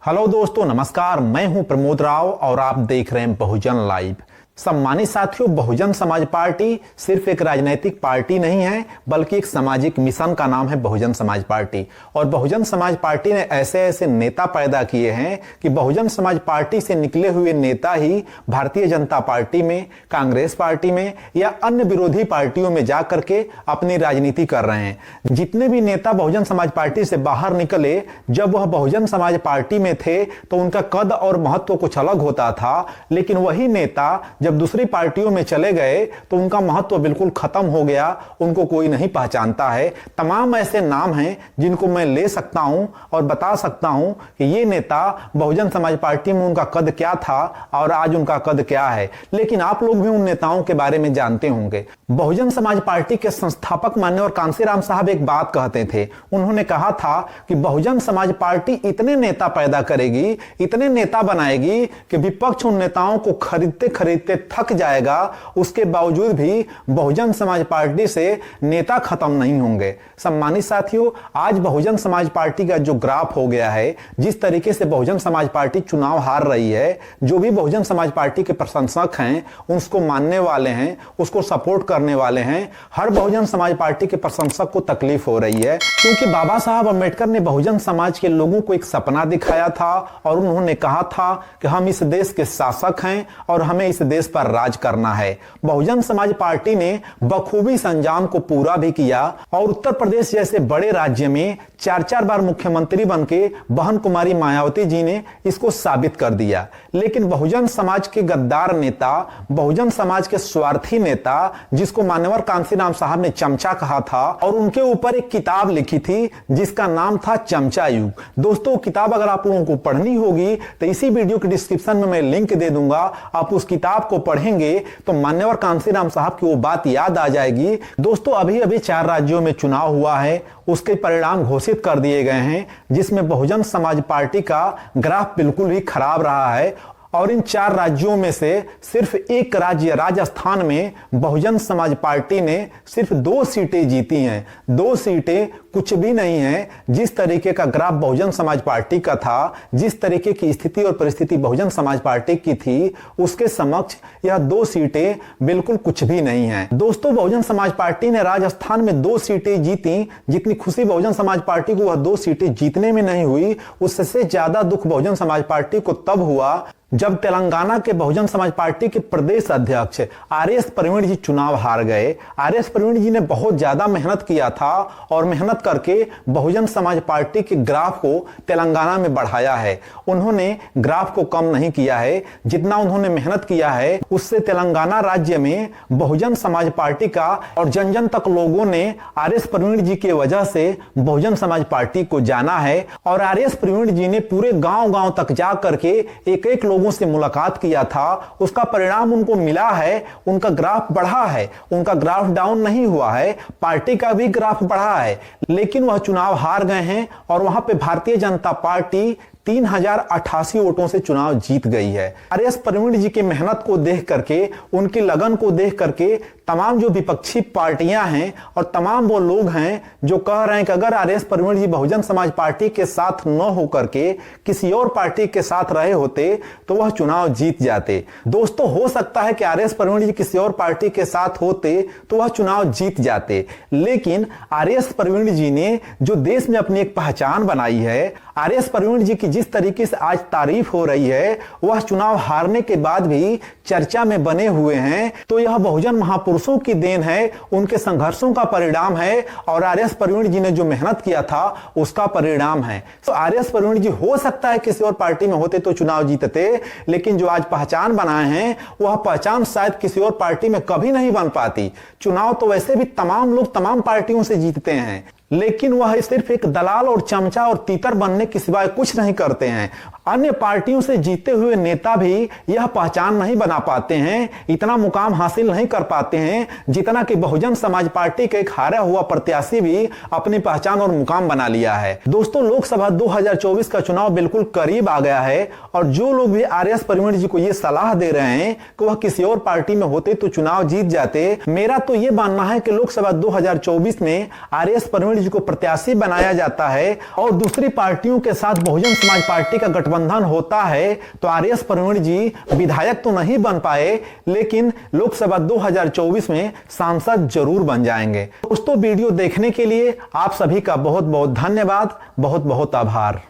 Hello दोस्तों, नमस्कार। मैं हूं प्रमोद राव और आप देख रहे हैं बहुजन लाइव। सम्मानित साथियों, बहुजन समाज पार्टी सिर्फ एक राजनीतिक पार्टी नहीं है, बल्कि एक सामाजिक मिशन का नाम है बहुजन समाज पार्टी। और बहुजन समाज पार्टी ने ऐसे ऐसे नेता पैदा किए हैं कि बहुजन समाज पार्टी से निकले हुए नेता ही भारतीय जनता पार्टी में, कांग्रेस पार्टी में या अन्य विरोधी पार्टियों में जाकर के अपनी राजनीति कर रहे हैं। जितने भी नेता बहुजन समाज पार्टी से बाहर निकले, जब वह बहुजन समाज पार्टी में थे तो उनका कद और महत्व कुछ अलग होता था, लेकिन वही नेता जब दूसरी पार्टियों में चले गए तो उनका महत्व बिल्कुल खत्म हो गया, उनको कोई नहीं पहचानता है। तमाम ऐसे नाम हैं जिनको मैं ले सकता हूं और बता सकता हूं कि ये नेता बहुजन समाज पार्टी में उनका कद क्या था और आज उनका कद क्या है, लेकिन आप लोग भी उन नेताओं के बारे में जानते होंगे। बहुजन समाज पार्टी के संस्थापक माननीय कांशीराम साहब एक बात कहते थे। उन्होंने कहा था कि बहुजन समाज पार्टी इतने नेता पैदा करेगी, इतने नेता बनाएगी कि विपक्ष उन नेताओं को खरीदते खरीदते थक जाएगा, उसके बावजूद भी बहुजन समाज पार्टी से नेता खत्म नहीं होंगे। सम्मानित साथियों, आज बहुजन समाज पार्टी का जो ग्राफ हो गया है, जिस तरीके से बहुजन समाज पार्टी चुनाव हार रही है, जो भी बहुजन समाज पार्टी के प्रशंसक हैं, उसको मानने वाले हैं, उसको सपोर्ट करने वाले हैं, हर बहुजन समाज पार्टी के प्रशंसक को तकलीफ हो रही है, क्योंकि बाबा साहब अम्बेडकर ने बहुजन समाज के लोगों को एक सपना दिखाया था और उन्होंने कहा था कि हम इस देश के शासक हैं और हमें इस देश पर राज करना है। बहुजन समाज पार्टी ने बखूबी इस अंजाम को पूरा भी किया और उत्तर प्रदेश जैसे बड़े राज्य में 4-4 बार मुख्यमंत्री बनके बहन कुमारी मायावती जी ने इसको साबित कर दिया। लेकिन बहुजन समाज के गद्दार नेता, बहुजन समाज के स्वार्थी नेता, जिसको मान्यवर कांशीराम साहब ने चमचा कहा था, और उनके ऊपर एक किताब लिखी थी जिसका नाम था चमचा युग। दोस्तों, किताब अगर आप लोगों को पढ़नी होगी तो इसी वीडियो के डिस्क्रिप्शन में मैं लिंक दे दूंगा। आप उस किताब को पढ़ेंगे तो मान्यवर कांशीराम साहब की वो बात याद आ जाएगी। दोस्तों, अभी अभी 4 राज्यों में चुनाव हुआ है, उसके परिणाम घोषित कर दिए गए हैं, जिसमें बहुजन समाज पार्टी का ग्राफ बिल्कुल ही खराब रहा है। और इन 4 राज्यों में से सिर्फ एक राज्य राजस्थान में बहुजन समाज पार्टी ने सिर्फ 2 सीटें जीती हैं। 2 सीटें कुछ भी नहीं है। जिस तरीके का ग्राफ बहुजन समाज पार्टी का था, जिस तरीके की स्थिति और परिस्थिति बहुजन समाज पार्टी की थी, उसके समक्ष यह 2 सीटें बिल्कुल कुछ भी नहीं है। दोस्तों, बहुजन समाज पार्टी ने राजस्थान में 2 सीटें जीती। जितनी खुशी बहुजन समाज पार्टी को वह 2 सीटें जीतने में नहीं हुई, उससे ज्यादा दुख बहुजन समाज पार्टी को तब हुआ जब तेलंगाना के बहुजन समाज पार्टी के प्रदेश अध्यक्ष आर.एस. प्रवीण जी चुनाव हार गए। आर.एस. प्रवीण जी ने बहुत ज्यादा मेहनत किया था और मेहनत करके बहुजन समाज पार्टी के ग्राफ को तेलंगाना में बढ़ाया है। उन्होंने ग्राफ को कम नहीं किया है। जितना उन्होंने मेहनत किया है, उससे तेलंगाना राज्य में बहुजन समाज पार्टी का और जन जन तक लोगों ने आर.एस. प्रवीण जी की वजह से बहुजन समाज पार्टी को जाना है। और आर.एस. प्रवीण जी ने पूरे गांव-गांव तक जा करके एक-एक लोगों से मुलाकात किया था। उसका परिणाम उनको मिला है। उनका ग्राफ बढ़ा है, उनका ग्राफ डाउन नहीं हुआ है। पार्टी का भी ग्राफ बढ़ा है, लेकिन वह चुनाव हार गए हैं और वहां पे भारतीय जनता पार्टी 3088 वोटों से चुनाव जीत गई है। आर.एस. प्रवीण जी की मेहनत को देख करके, उनकी लगन को देख करके तमाम जो विपक्षी पार्टियां हैं और तमाम वो लोग हैं जो कह रहे हैं कि अगर आर.एस. प्रवीण जी बहुजन समाज पार्टी के साथ न होकर के किसी और पार्टी के साथ रहे होते तो वह चुनाव जीत जाते। दोस्तों, हो सकता है कि आर.एस. प्रवीण जी किसी और पार्टी के साथ होते तो वह चुनाव जीत जाते, लेकिन आर.एस. प्रवीण जी ने जो देश में अपनी एक पहचान बनाई है, आर.एस. प्रवीण जी की जिस तरीके से आज तारीफ हो रही है, वह चुनाव हारने के बाद भी चर्चा में बने हुए हैं, तो यह बहुजन महापुरुषों की देन है, उनके संघर्षों का परिणाम है और आर.एस. प्रवीण जी ने जो मेहनत किया था उसका परिणाम है। तो आर.एस. प्रवीण जी हो सकता है किसी और पार्टी में होते तो चुनाव जीतते, लेकिन जो आज पहचान बनाए हैं वह पहचान शायद किसी और पार्टी में कभी नहीं बन पाती। चुनाव तो वैसे भी तमाम लोग तमाम पार्टियों से जीतते हैं, लेकिन वह सिर्फ एक दलाल और चमचा और तीतर बनने के सिवाय कुछ नहीं करते हैं। अन्य पार्टियों से जीते हुए नेता भी यह पहचान नहीं बना पाते हैं, इतना मुकाम हासिल नहीं कर पाते हैं जितना कि बहुजन समाज पार्टी के एक हारा हुआ प्रत्याशी भी अपनी पहचान और मुकाम बना लिया है। दोस्तों, लोकसभा 2024 का चुनाव बिल्कुल करीब आ गया है और जो लोग भी आर.एस. प्रवीण जी को यह सलाह दे रहे हैं कि वह किसी और पार्टी में होते तो चुनाव जीत जाते, मेरा तो यह मानना है कि लोकसभा 2024 में आर.एस. प्रवीण प्रवीण जी को प्रत्याशी बनाया जाता है और दूसरी पार्टियों के साथ बहुजन समाज पार्टी का गठबंधन होता है तो आर.एस. प्रवीण जी विधायक तो नहीं बन पाए, लेकिन लोकसभा 2024 में सांसद जरूर बन जाएंगे। दोस्तों, वीडियो देखने के लिए आप सभी का बहुत बहुत धन्यवाद, बहुत बहुत आभार।